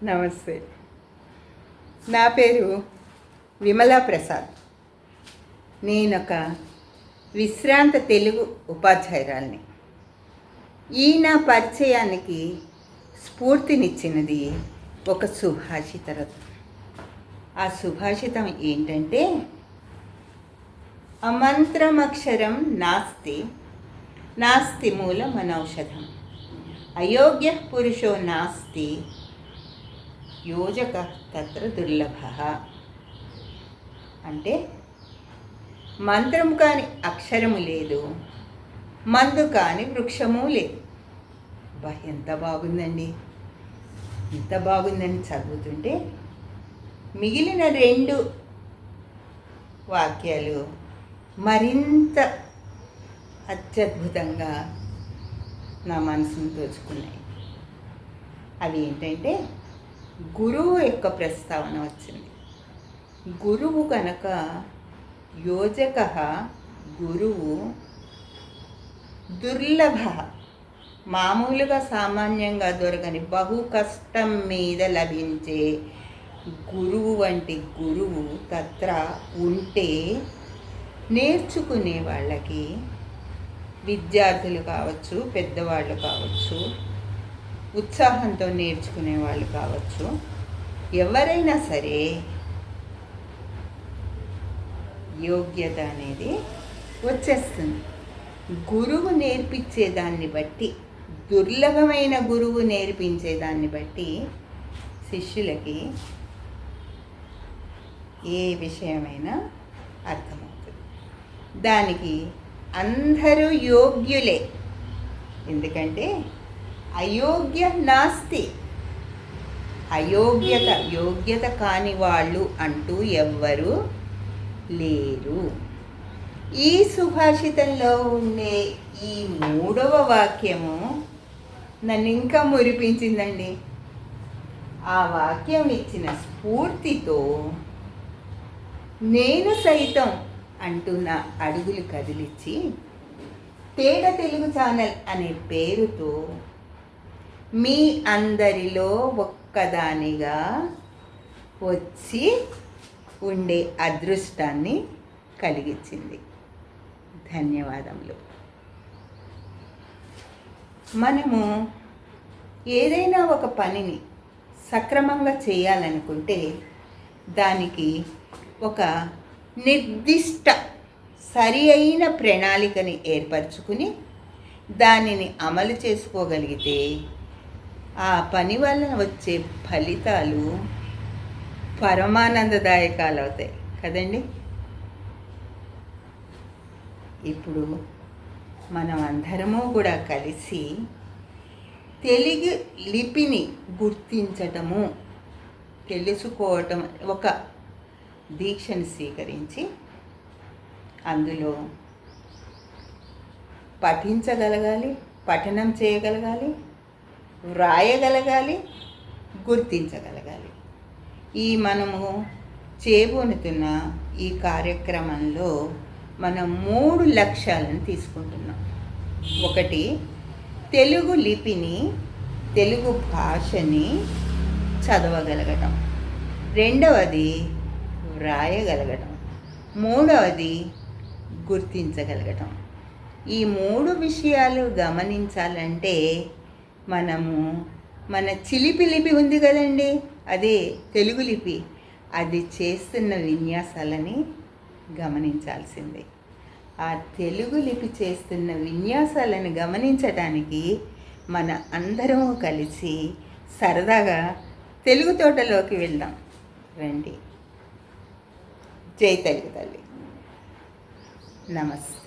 నమస్తే. నా పేరు విమలా ప్రసాద్. నేనొక విశ్రాంత తెలుగు ఉపాధ్యాయురాలిని. ఈ నా పరిచయానికి స్ఫూర్తినిచ్చినది ఒక సుభాషితం. ఆ సుభాషితం ఏంటంటే, అమంత్రమక్షరం నాస్తి, నాస్తి మూలమనౌషధం, అయోగ్య పురుషో నాస్తి, యోజక తత్ర దుర్లభ. అంటే మంత్రం కాని అక్షరము లేదు, మందు కాని వృక్షము లేదు. ఎంత బాగుందండి! ఎంత బాగుందని చదువుతుంటే మిగిలిన 2 వాక్యాలు మరింత అత్యద్భుతంగా నా మనసును దోచుకున్నాయి. అవి ఏంటంటే, గురువు యొక్క ప్రస్తావన వచ్చింది. గురువు కనుక యోజక, గురువు దుర్లభ, మామూలుగా సామాన్యంగా దొరకని బహు కష్టం మీద లభించే గురువు వంటి గురువు తత్ర ఉంటే నేర్చుకునే వాళ్ళకి, విద్యార్థులు కావచ్చు, పెద్దవాళ్ళు కావచ్చు, ఉత్సాహంతో నేర్చుకునే వాళ్ళు కావచ్చు, ఎవరైనా సరే యోగ్యత అనేది వచ్చేస్తుంది. గురువు నేర్పించేదాన్ని బట్టి, దుర్లభమైన గురువు నేర్పించేదాన్ని బట్టి శిష్యులకి ఏ విషయమైనా అర్థమవుతుంది. దానికి అందరూ యోగ్యులే. ఎందుకంటే అయోగ్య నాస్తి, యోగ్యత కాని వాళ్ళు అంటూ ఎవ్వరూ లేరు. ఈ సుభాషితంలో ఉండే ఈ 3వ వాక్యము నన్ను ఇంకా మురిపించిందండి. ఆ వాక్యం ఇచ్చిన స్ఫూర్తితో నేను సైతం అంటూ నా అడుగులు కదిలించి తేట తెలుగు ఛానల్ అనే పేరుతో మీ అందరిలో ఒక్కదానిగా వచ్చి ఉండే అదృష్టాన్ని కలిగించింది. ధన్యవాదములు. మనము ఏదైనా ఒక పనిని సక్రమంగా చేయాలనుకుంటే దానికి ఒక నిర్దిష్ట సరి అయిన ప్రణాళికని ఏర్పరచుకుని దానిని అమలు చేసుకోగలిగితే ఆ పని వలన వచ్చే ఫలితాలు పరమానందదాయకాలు అవుతాయి కదండి. ఇప్పుడు మనం అందరము కూడా కలిసి తెలుగు లిపిని గుర్తించటము, తెలుసుకోవటం ఒక దీక్షను స్వీకరించి అందులో పఠించగలగాలి, పఠనం చేయగలగాలి, వ్రాయగలగాలి, గుర్తించగలగాలి. ఈ మనము చేయబోతున్న ఈ కార్యక్రమంలో మనం 3 లక్ష్యాలను తీసుకుంటున్నాం. ఒకటి, తెలుగు లిపిని, తెలుగు భాషని చదవగలగటం. రెండవది, వ్రాయగలగటం. మూడవది, గుర్తించగలగటం. ఈ 3 విషయాలు గమనించాలంటే మనము మన చిలిపి లిపి ఉంది కదండి, అదే తెలుగు లిపి, అది చేస్తున్న విన్యాసాలని గమనించాల్సిందే. ఆ తెలుగు లిపి చేస్తున్న విన్యాసాలను గమనించడానికి మన అందరము కలిసి సరదాగా తెలుగు తోటలోకి వెళ్దాం రండి. జై తెలుగు తల్లి. నమస్తే.